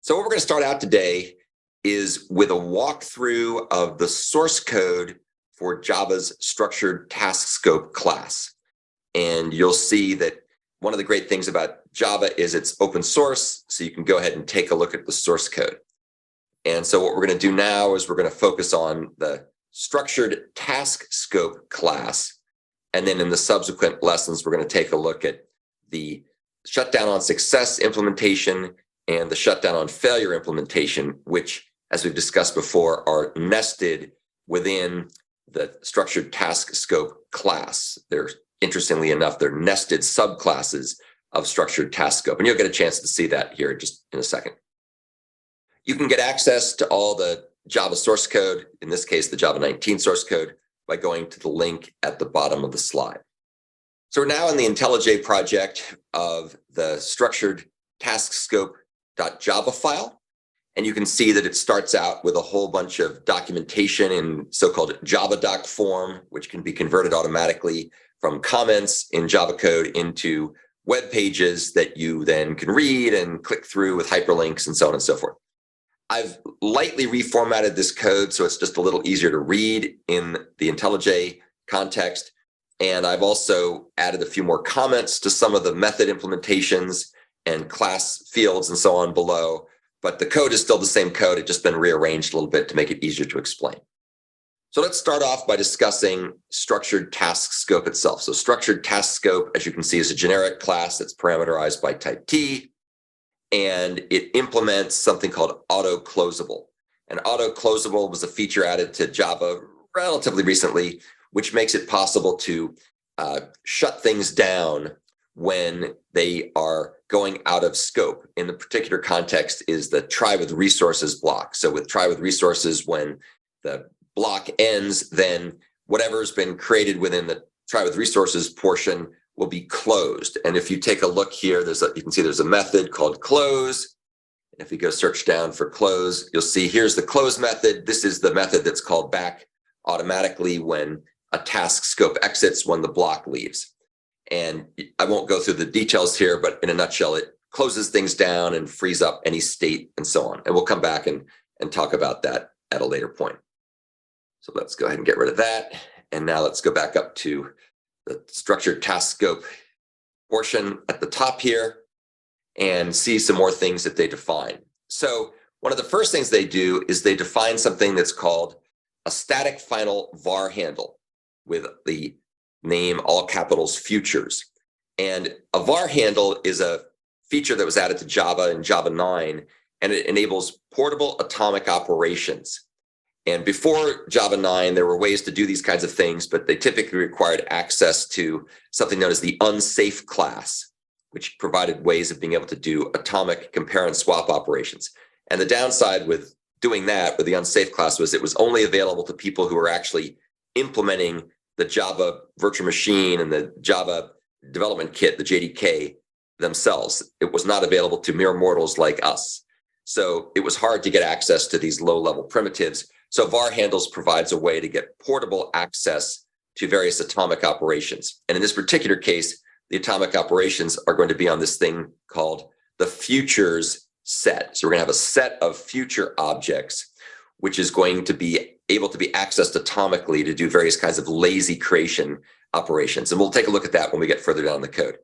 So what we're going to start out today is with a walkthrough of the source code for Java's structured task scope class. And you'll see that one of the great things about Java is it's open source, so you can go ahead and take a look at the source code. And so what we're going to do now is we're going to focus on the structured task scope class. And then in the subsequent lessons, we're going to take a look at the shutdown on success implementation and the shutdown on failure implementation, which, as we've discussed before, are nested within the structured task scope class. They're, interestingly enough, they're nested subclasses of structured task scope. And you'll get a chance to see that here just in a second. You can get access to all the Java source code, in this case, the Java 19 source code, by going to the link at the bottom of the slide. So we're now in the IntelliJ project of the structured task scope.java file. And you can see that it starts out with a whole bunch of documentation in so-called JavaDoc form, which can be converted automatically from comments in Java code into web pages that you then can read and click through with hyperlinks and so on and so forth. I've lightly reformatted this code so it's just a little easier to read in the IntelliJ context. And I've also added a few more comments to some of the method implementations and class fields and so on below. But the code is still the same code. It's just been rearranged a little bit to make it easier to explain. So let's start off by discussing structured task scope itself. So structured task scope, as you can see, is a generic class that's parameterized by type T. And it implements something called auto-closable. And auto-closable was a feature added to Java relatively recently, which makes it possible to shut things down when they are going out of scope. In the particular context is the try with resources block. So with try with resources, when the block ends, then whatever's been created within the try with resources portion will be closed. And if you take a look here, you can see there's a method called close. And if you go search down for close, you'll see here's the close method. This is the method that's called back automatically when a task scope exits when the block leaves. And I won't go through the details here, but in a nutshell, it closes things down and frees up any state and so on. And we'll come back and talk about that at a later point. So let's go ahead and get rid of that. And now let's go back up to the structured task scope portion at the top here and see some more things that they define. So one of the first things they do is they define something that's called a static final var handle with the name all capitals futures. And a var handle is a feature that was added to Java in Java 9, and it enables portable atomic operations. And before Java 9, there were ways to do these kinds of things, but they typically required access to something known as the unsafe class, which provided ways of being able to do atomic compare and swap operations. And the downside with doing that with the unsafe class was it was only available to people who were actually implementing the Java virtual machine and the Java development kit, the JDK themselves. It was not available to mere mortals like us. So it was hard to get access to these low-level primitives. So var handles provides a way to get portable access to various atomic operations. And in this particular case, the atomic operations are going to be on this thing called the futures set. So we're going to have a set of future objects, which is going to be able to be accessed atomically to do various kinds of lazy creation operations. And we'll take a look at that when we get further down the code.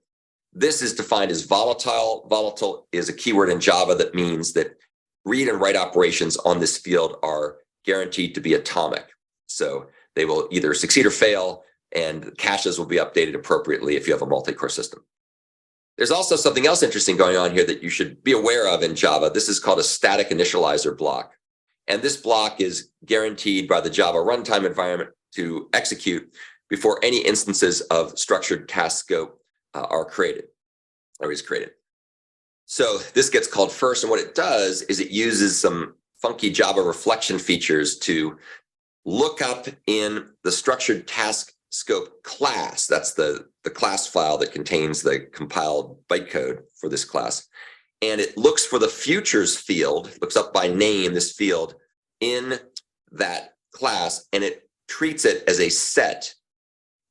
This is defined as volatile. Volatile is a keyword in Java that means that read and write operations on this field are guaranteed to be atomic. So they will either succeed or fail, and caches will be updated appropriately if you have a multi-core system. There's also something else interesting going on here that you should be aware of in Java. This is called a static initializer block. And this block is guaranteed by the Java runtime environment to execute before any instances of structured task scope are created, or is created. So this gets called first, and what it does is it uses some funky Java reflection features to look up in the structured task scope class. That's the class file that contains the compiled bytecode for this class. And it looks for the futures field, looks up by name this field in that class, and it treats it as a set.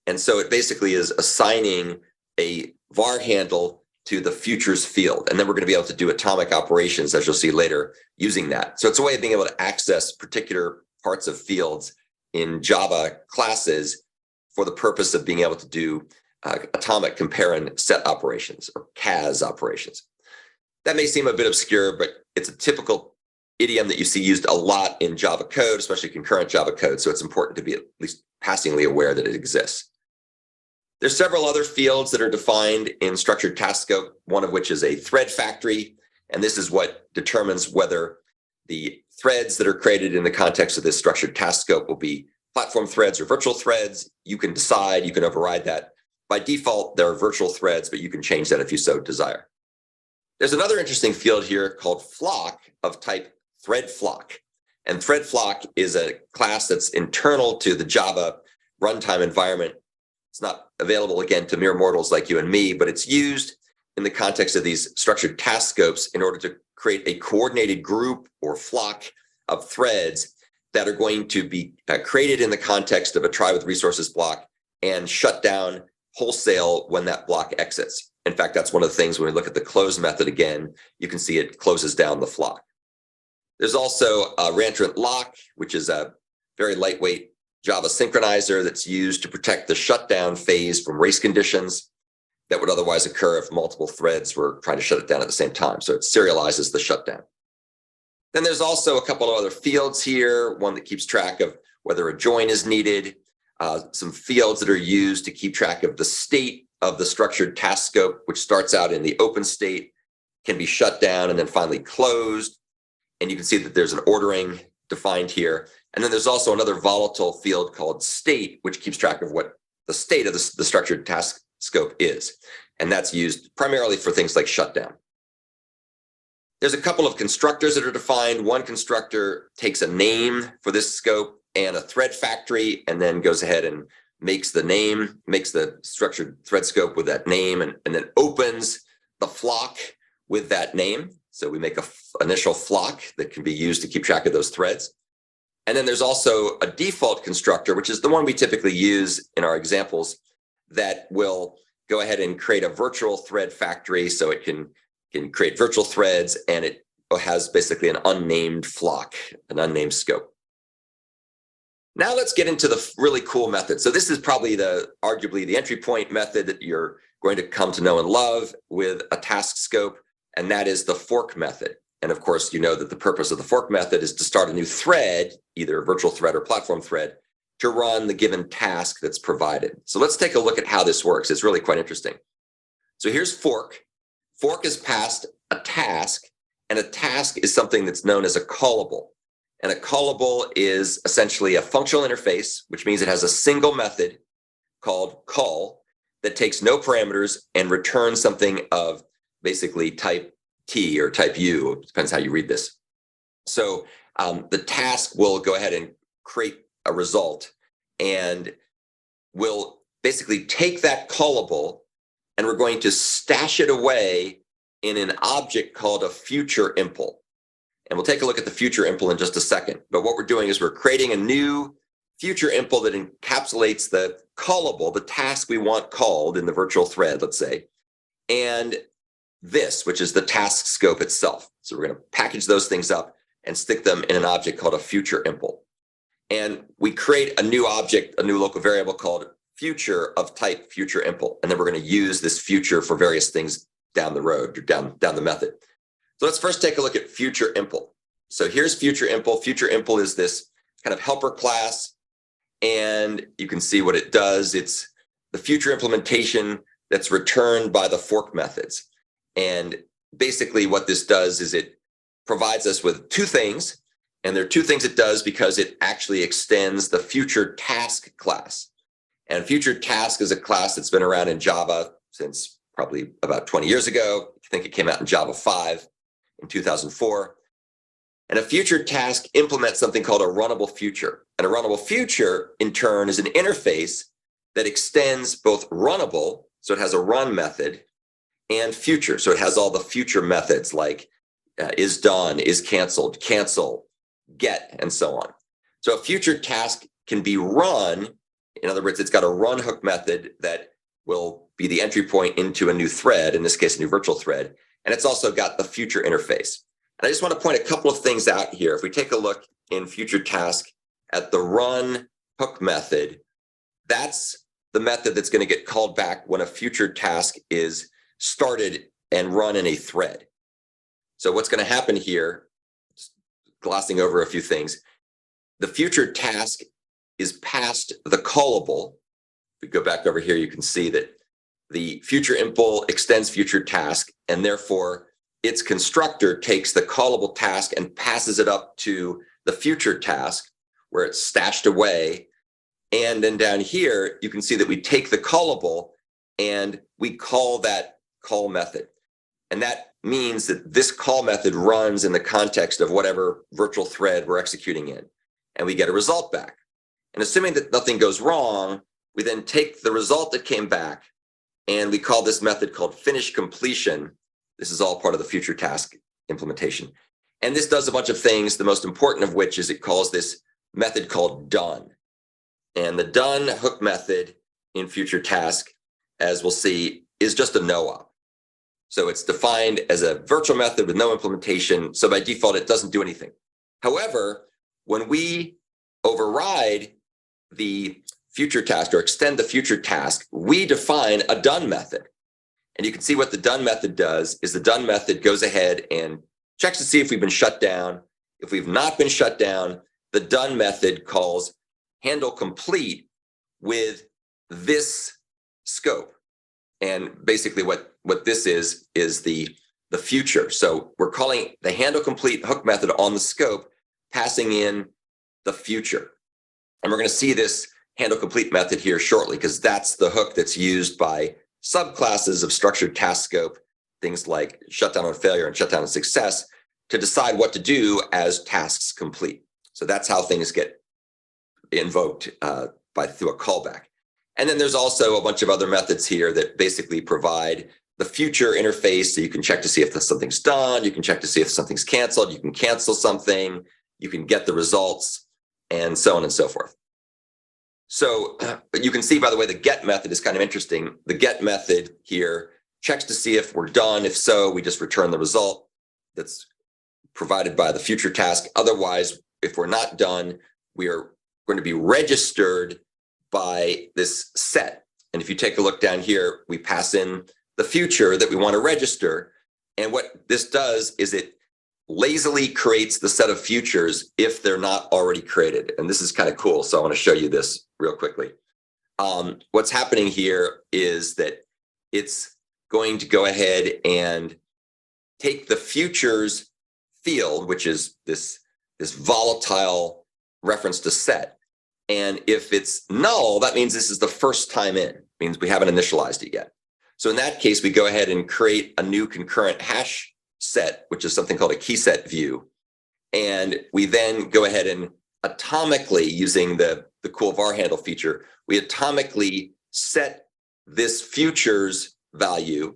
And so it basically is assigning a var handle to the futures field. And then we're going to be able to do atomic operations, as you'll see later, using that. So it's a way of being able to access particular parts of fields in Java classes for the purpose of being able to do atomic compare and set operations, or CAS operations. That may seem a bit obscure, but it's a typical idiom that you see used a lot in Java code, especially concurrent Java code. So it's important to be at least passingly aware that it exists. There's several other fields that are defined in structured task scope, one of which is a thread factory. And this is what determines whether the threads that are created in the context of this structured task scope will be platform threads or virtual threads. You can decide, you can override that. By default, there are virtual threads, but you can change that if you so desire. There's another interesting field here called flock of type thread flock. And thread flock is a class that's internal to the Java runtime environment. It's not available, again, to mere mortals like you and me, but it's used in the context of these structured task scopes in order to create a coordinated group or flock of threads that are going to be created in the context of a try with resources block and shut down wholesale when that block exits. In fact, that's one of the things when we look at the close method again, you can see it closes down the flock. There's also a reentrant lock, which is a very lightweight Java synchronizer that's used to protect the shutdown phase from race conditions that would otherwise occur if multiple threads were trying to shut it down at the same time. So it serializes the shutdown. Then there's also a couple of other fields here, one that keeps track of whether a join is needed, some fields that are used to keep track of the state of the structured task scope, which starts out in the open state, can be shut down and then finally closed. And you can see that there's an ordering defined here. And then there's also another volatile field called state, which keeps track of what the state of the structured task scope is. And that's used primarily for things like shutdown. There's a couple of constructors that are defined. One constructor takes a name for this scope and a thread factory, and then goes ahead and makes the name, makes the structured thread scope with that name, and then opens the flock with that name. So we make an initial flock that can be used to keep track of those threads. And then there's also a default constructor, which is the one we typically use in our examples, that will go ahead and create a virtual thread factory. So it can create virtual threads, and it has basically an unnamed flock, an unnamed scope. Now let's get into the really cool method. So this is probably arguably the entry point method that you're going to come to know and love with a task scope, and that is the fork method. And of course, you know that the purpose of the fork method is to start a new thread, either a virtual thread or platform thread, to run the given task that's provided. So let's take a look at how this works. It's really quite interesting. So here's fork. Fork is passed a task, and a task is something that's known as a callable. And a callable is essentially a functional interface, which means it has a single method called call that takes no parameters and returns something of basically type T or type U. It depends how you read this. So the task will go ahead and create a result, and we'll basically take that callable, and we're going to stash it away in an object called a future impl. And we'll take a look at the future impl in just a second. But what we're doing is we're creating a new future impl that encapsulates the callable, the task we want called in the virtual thread, let's say, and this, which is the task scope itself. So we're going to package those things up and stick them in an object called a future impl. And we create a new object, a new local variable called future of type future impl. And then we're going to use this future for various things down the road, or down the method. So let's first take a look at future impl. So here's future impl. Future impl is this kind of helper class, and you can see what it does. It's the future implementation that's returned by the fork methods. And basically what this does is it provides us with two things, and there are two things it does because it actually extends the future task class. And future task is a class that's been around in Java since probably about 20 years ago. I think it came out in Java 5 in 2004. And a future task implements something called a runnable future. And a runnable future, in turn, is an interface that extends both runnable, so it has a run method, and future. So it has all the future methods like is done, is canceled, cancel, get, and so on. So a future task can be run. In other words, it's got a run hook method that will be the entry point into a new thread, in this case, a new virtual thread. And it's also got the future interface. And I just want to point a couple of things out here. If we take a look in future task at the run hook method, that's the method that's going to get called back when a future task is started and run in a thread. So what's going to happen here, just glossing over a few things, the future task is passed the callable. If we go back over here, you can see that the future impl extends future task, and therefore its constructor takes the callable task and passes it up to the future task where it's stashed away. And then down here, you can see that we take the callable and we call that call method. And that means that this call method runs in the context of whatever virtual thread we're executing in, and we get a result back. And assuming that nothing goes wrong, we then take the result that came back and we call this method called finish completion. This is all part of the future task implementation. And this does a bunch of things, the most important of which is it calls this method called done. And the done hook method in future task, as we'll see, is just a no-op. So it's defined as a virtual method with no implementation. So by default, it doesn't do anything. However, when we override the future task or extend the future task, we define a done method. And you can see what the done method does is the done method goes ahead and checks to see if we've been shut down. If we've not been shut down, the done method calls handle complete with this scope. And basically what this is the future. So we're calling the handle complete hook method on the scope, passing in the future. And we're going to see this handle complete method here shortly, because that's the hook that's used by subclasses of structured task scope, things like shutdown on failure and shutdown on success, to decide what to do as tasks complete. So that's how things get invoked through a callback. And then there's also a bunch of other methods here that basically provide the future interface. So you can check to see if something's done. You can check to see if something's canceled. You can cancel something. You can get the results, and so on and so forth. So you can see, by the way, the get method is kind of interesting. The get method here checks to see if we're done. If so, we just return the result that's provided by the future task. Otherwise, if we're not done, we are going to be registered by this set. And if you take a look down here, we pass in the future that we want to register. And what this does is it lazily creates the set of futures if they're not already created. And this is kind of cool. So I want to show you this real quickly. What's happening here is that it's going to go ahead and take the futures field, which is this volatile reference to set. And if it's null, that means this is the first time in. It means we haven't initialized it yet. So in that case, we go ahead and create a new concurrent hash set, which is something called a key set view. And we then go ahead and atomically, using the cool var handle feature, we atomically set this futures value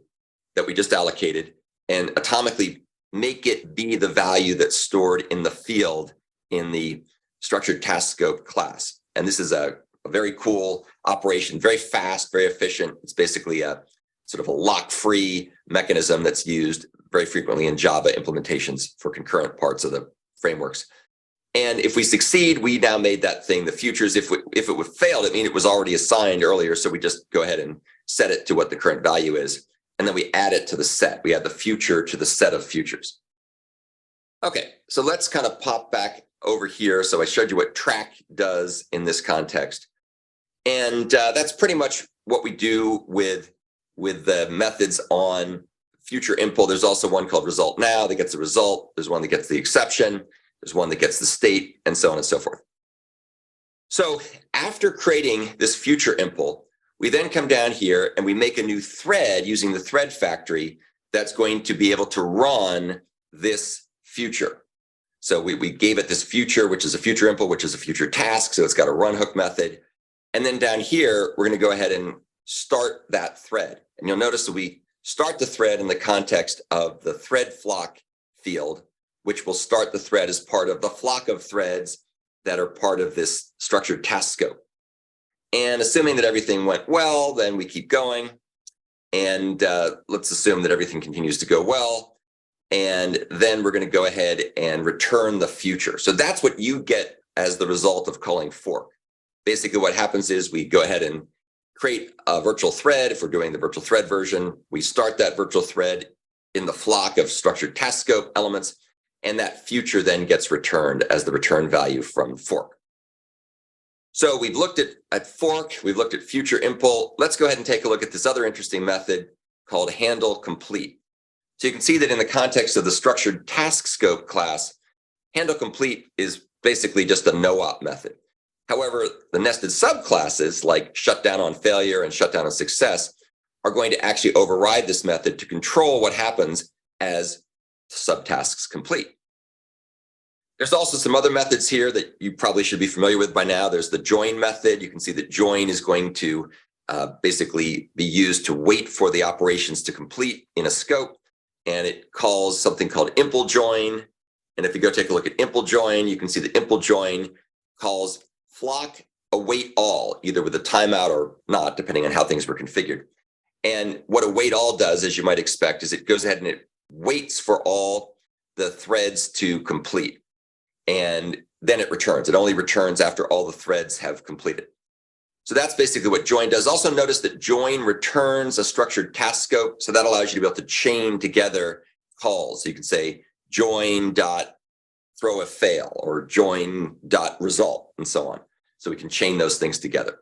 that we just allocated and atomically make it be the value that's stored in the field in the structured task scope class. And this is a very cool operation, very fast, very efficient. It's basically a sort of a lock-free mechanism that's used very frequently in Java implementations for concurrent parts of the frameworks. And if we succeed, we now made that thing the futures. If it would fail, it means it was already assigned earlier. So we just go ahead and set it to what the current value is. And then we add it to the set. We add the future to the set of futures. Okay, so let's kind of pop back over here. So I showed you what track does in this context. And that's pretty much what we do with the methods on future impl. There's also one called result now that gets the result. There's one that gets the exception. There's one that gets the state, and so on and so forth. So after creating this future impl, we then come down here and we make a new thread using the thread factory that's going to be able to run this future. So we gave it this future, which is a future impl, which is a future task. So it's got a run hook method. And then down here, we're going to go ahead and start that thread. And you'll notice that we start the thread in the context of the thread flock field, which will start the thread as part of the flock of threads that are part of this structured task scope. And assuming that everything went well, then we keep going. And let's assume that everything continues to go well. And then we're going to go ahead and return the future. So that's what you get as the result of calling fork. Basically, what happens is we go ahead and create a virtual thread. If we're doing the virtual thread version, we start that virtual thread in the flock of structured task scope elements, and that future then gets returned as the return value from fork. So we've looked at fork, we've looked at future impl. Let's go ahead and take a look at this other interesting method called handle complete. So you can see that in the context of the structured task scope class, handle complete is basically just a no-op method. However, the nested subclasses like shutdown on failure and shutdown on success are going to actually override this method to control what happens as subtasks complete. There's also some other methods here that you probably should be familiar with by now. There's the join method. You can see that join is going to basically be used to wait for the operations to complete in a scope, and it calls something called impl join. And if you go take a look at impl join, you can see that impl join calls flock await all, either with a timeout or not, depending on how things were configured. And what await all does, as you might expect, is it goes ahead and it waits for all the threads to complete. And then it returns. It only returns after all the threads have completed. So that's basically what join does. Also notice that join returns a structured task scope. So that allows you to be able to chain together calls. So you can say join dot throw a fail or join dot result and so on. So we can chain those things together.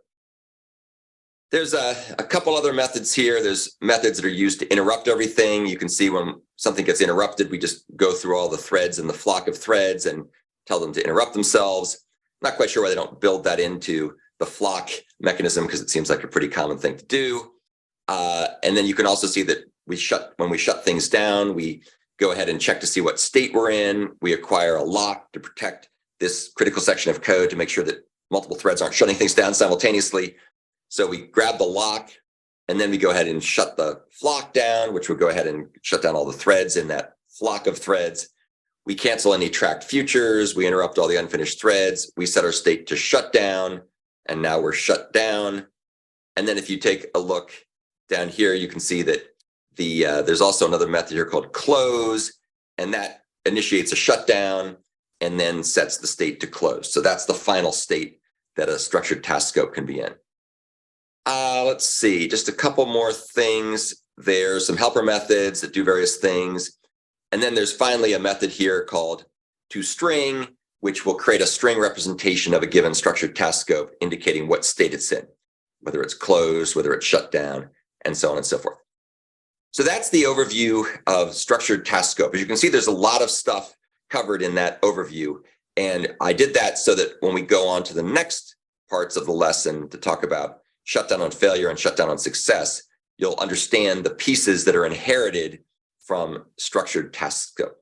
There's a couple other methods here. There's methods that are used to interrupt everything. You can see when something gets interrupted, we just go through all the threads in the flock of threads and tell them to interrupt themselves. Not quite sure why they don't build that into the flock mechanism, because it seems like a pretty common thing to do. And then you can also see that when we shut things down, we go ahead and check to see what state we're in. We acquire a lock to protect this critical section of code to make sure that multiple threads aren't shutting things down simultaneously. So we grab the lock, and then we go ahead and shut the flock down, which will go ahead and shut down all the threads in that flock of threads. We cancel any tracked futures. We interrupt all the unfinished threads. We set our state to shut down, and now we're shut down. And then if you take a look down here, you can see that there's also another method here called close, and that initiates a shutdown and then sets the state to close. So that's the final state that a structured task scope can be in. Let's see, just a couple more things. There's some helper methods that do various things. And then there's finally a method here called toString, which will create a string representation of a given structured task scope, indicating what state it's in, whether it's closed, whether it's shut down, and so on and so forth. So that's the overview of structured task scope. As you can see, there's a lot of stuff covered in that overview. And I did that so that when we go on to the next parts of the lesson to talk about shutdown on failure and shutdown on success, you'll understand the pieces that are inherited from structured task scope.